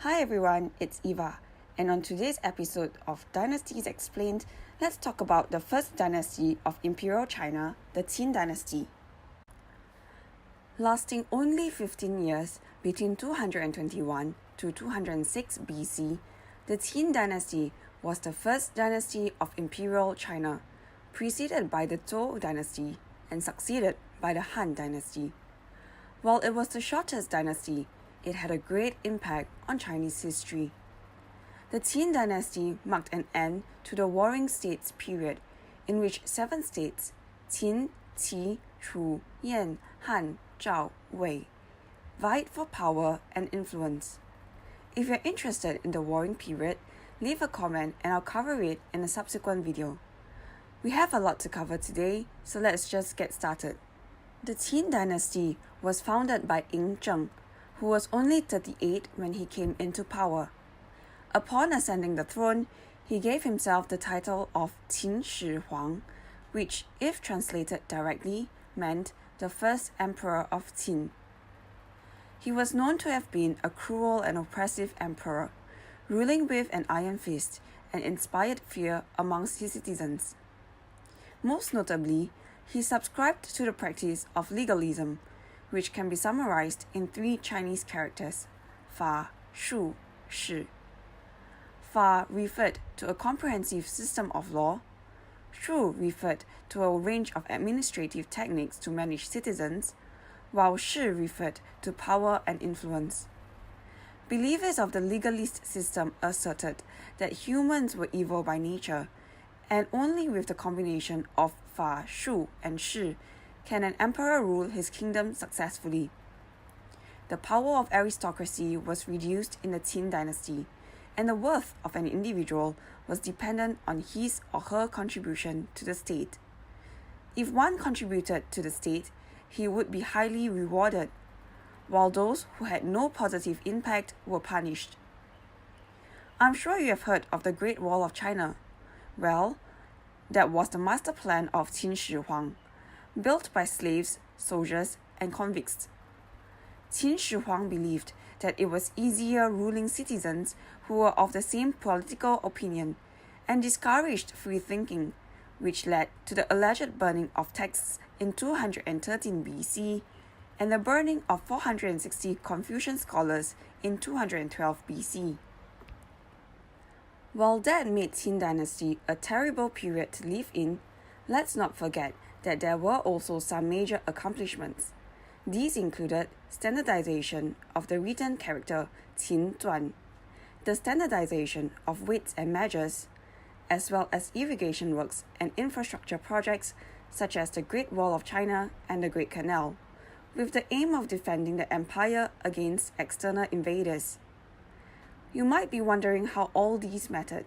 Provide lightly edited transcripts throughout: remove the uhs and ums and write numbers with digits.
Hi everyone, it's Eva, and on today's episode of Dynasties Explained, let's talk about the first dynasty of Imperial China, the Qin Dynasty. Lasting only 15 years between 221 to 206 BC, the Qin Dynasty was the first dynasty of Imperial China, preceded by the Zhou Dynasty and succeeded by the Han Dynasty. While it was the shortest dynasty, it had a great impact on Chinese history. The Qin Dynasty marked an end to the Warring States period, in which 7 states, Qin, Qi, Chu, Yan, Han, Zhao, Wei, vied for power and influence. If you're interested in the Warring period, leave a comment and I'll cover it in a subsequent video. We have a lot to cover today, so let's just get started. The Qin Dynasty was founded by Yin Zheng, who was only 38 when he came into power. Upon ascending the throne, he gave himself the title of Qin Shi Huang, which, if translated directly, meant the first emperor of Qin. He was known to have been a cruel and oppressive emperor, ruling with an iron fist and inspired fear amongst his citizens. Most notably, he subscribed to the practice of legalism, which can be summarized in 3 Chinese characters, Fa, Shu, Shi. Fa referred to a comprehensive system of law, Shu referred to a range of administrative techniques to manage citizens, while Shi referred to power and influence. Believers of the legalist system asserted that humans were evil by nature, and only with the combination of Fa, Shu, and Shi can an emperor rule his kingdom successfully. The power of aristocracy was reduced in the Qin Dynasty, and the worth of an individual was dependent on his or her contribution to the state. If one contributed to the state, he would be highly rewarded, while those who had no positive impact were punished. I'm sure you have heard of the Great Wall of China. Well, that was the master plan of Qin Shi Huang, built by slaves, soldiers, and convicts. Qin Shi Huang believed that it was easier ruling citizens who were of the same political opinion, and discouraged free thinking, which led to the alleged burning of texts in 213 BC and the burning of 460 Confucian scholars in 212 BC. While that made Qin Dynasty a terrible period to live in, let's not forget that there were also some major accomplishments. These included standardization of the written character Qin Zuan, the standardization of weights and measures, as well as irrigation works and infrastructure projects such as the Great Wall of China and the Great Canal, with the aim of defending the empire against external invaders. You might be wondering how all these mattered.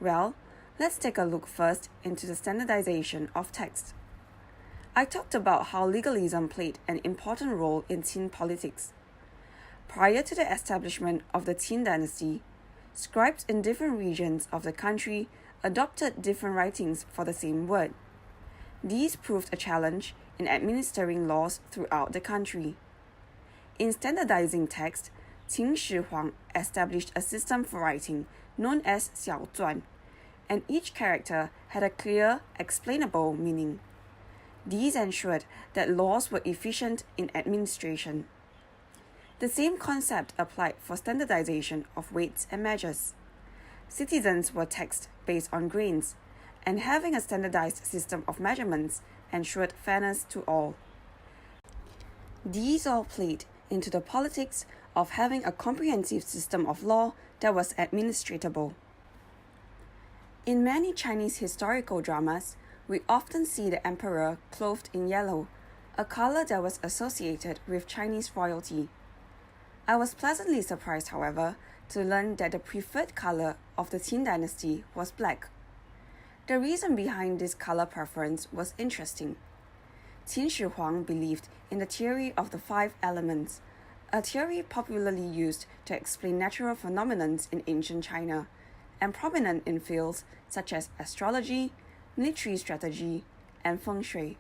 Well, let's take a look first into the standardization of text. I talked about how legalism played an important role in Qin politics. Prior to the establishment of the Qin Dynasty, scribes in different regions of the country adopted different writings for the same word. These proved a challenge in administering laws throughout the country. In standardizing text, Qin Shi Huang established a system for writing known as Xiao Zuan, and each character had a clear, explainable meaning. These ensured that laws were efficient in administration. The same concept applied for standardization of weights and measures. Citizens were taxed based on grains, and having a standardized system of measurements ensured fairness to all. These all played into the politics of having a comprehensive system of law that was administratable. In many Chinese historical dramas, we often see the emperor clothed in yellow, a color that was associated with Chinese royalty. I was pleasantly surprised, however, to learn that the preferred color of the Qin Dynasty was black. The reason behind this color preference was interesting. Qin Shi Huang believed in the theory of the 5 elements, a theory popularly used to explain natural phenomena in ancient China, and prominent in fields such as astrology, military strategy, and feng shui.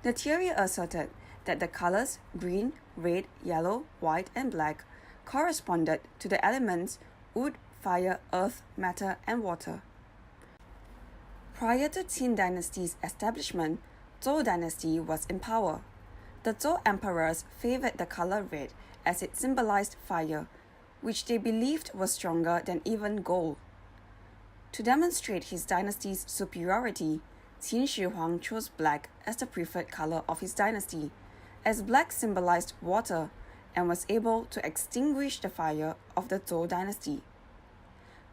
The theory asserted that the colors green, red, yellow, white, and black corresponded to the elements wood, fire, earth, matter, and water. Prior to Qin Dynasty's establishment, Zhou Dynasty was in power. The Zhou emperors favored the color red as it symbolized fire, which they believed was stronger than even gold. To demonstrate his dynasty's superiority, Qin Shi Huang chose black as the preferred color of his dynasty, as black symbolized water and was able to extinguish the fire of the Zhou dynasty.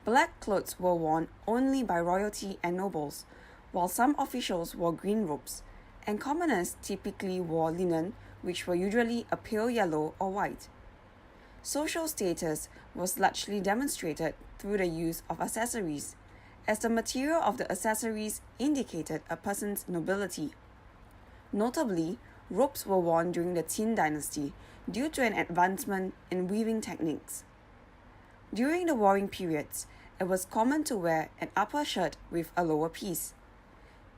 Black clothes were worn only by royalty and nobles, while some officials wore green robes, and commoners typically wore linen, which were usually a pale yellow or white. Social status was largely demonstrated through the use of accessories, as the material of the accessories indicated a person's nobility. Notably, robes were worn during the Qin Dynasty due to an advancement in weaving techniques. During the warring periods, it was common to wear an upper shirt with a lower piece.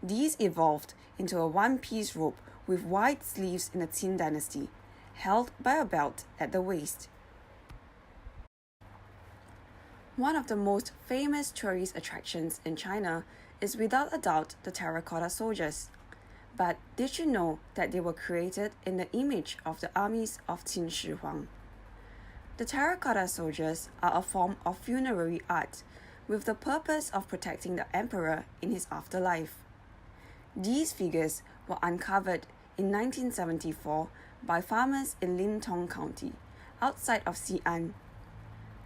These evolved into a one-piece robe with wide sleeves in the Qin Dynasty, held by a belt at the waist. One of the most famous tourist attractions in China is without a doubt the terracotta soldiers. But did you know that they were created in the image of the armies of Qin Shi Huang? The terracotta soldiers are a form of funerary art with the purpose of protecting the emperor in his afterlife. These figures were uncovered in 1974 by farmers in Lintong County, outside of Xi'an.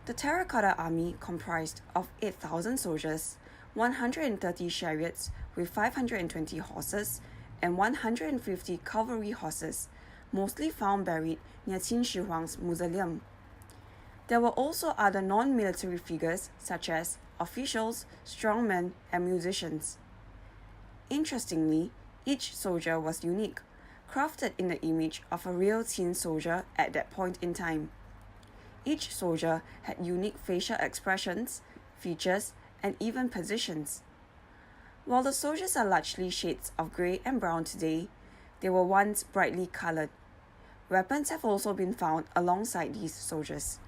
The terracotta army comprised of 8,000 soldiers, 130 chariots with 520 horses, and 150 cavalry horses, mostly found buried near Qin Shi Huang's mausoleum. There were also other non-military figures such as officials, strongmen, and musicians. Interestingly, each soldier was unique, crafted in the image of a real Qin soldier at that point in time. Each soldier had unique facial expressions, features, and even positions. While the soldiers are largely shades of grey and brown today, they were once brightly coloured. Weapons have also been found alongside these soldiers.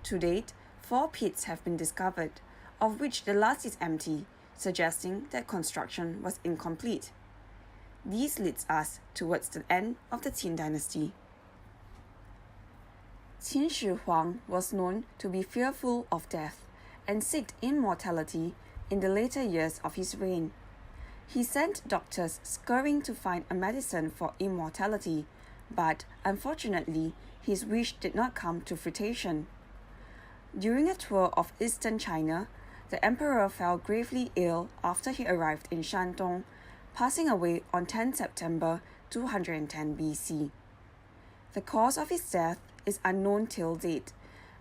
To date, 4 pits have been discovered, of which the last is empty, suggesting that construction was incomplete. This leads us towards the end of the Qin Dynasty. Qin Shi Huang was known to be fearful of death and sought immortality in the later years of his reign. He sent doctors scurrying to find a medicine for immortality, but unfortunately, his wish did not come to fruition. During a tour of eastern China, the emperor fell gravely ill after he arrived in Shandong, passing away on 10 September 210 BC. The cause of his death is unknown till date,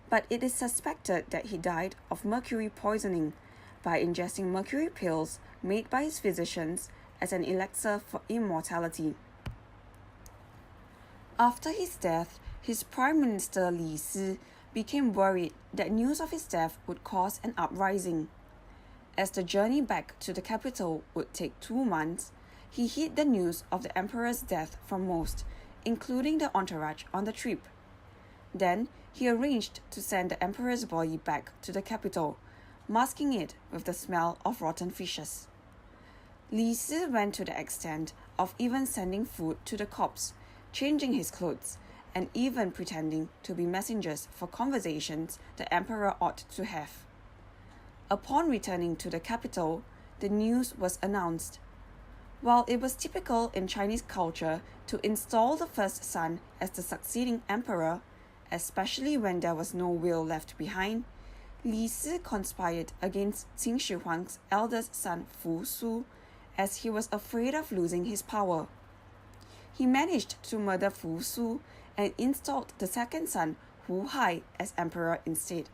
but it is suspected that he died of mercury poisoning by ingesting mercury pills made by his physicians as an elixir for immortality. After his death, his Prime Minister Li Si became worried that news of his death would cause an uprising. As the journey back to the capital would take 2 months, he hid the news of the emperor's death from most, including the entourage on the trip. Then, he arranged to send the emperor's body back to the capital, masking it with the smell of rotten fishes. Li Si went to the extent of even sending food to the corpse, changing his clothes, and even pretending to be messengers for conversations the emperor ought to have. Upon returning to the capital, the news was announced. While it was typical in Chinese culture to install the first son as the succeeding emperor, especially when there was no will left behind, Li Si conspired against Qin Shi Huang's eldest son Fu Su, as he was afraid of losing his power. He managed to murder Fu Su and installed the second son, Hu Hai, as emperor instead.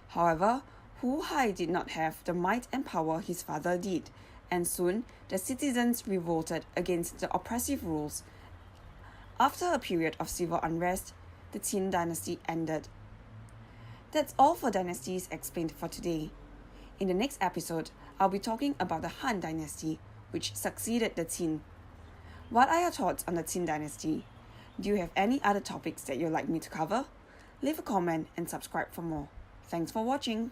However, Hu Hai did not have the might and power his father did, and soon the citizens revolted against the oppressive rules. After a period of civil unrest, the Qin Dynasty ended. That's all for Dynasties Explained for today. In the next episode, I'll be talking about the Han Dynasty, which succeeded the Qin. What are your thoughts on the Qin Dynasty? Do you have any other topics that you'd like me to cover? Leave a comment and subscribe for more. Thanks for watching.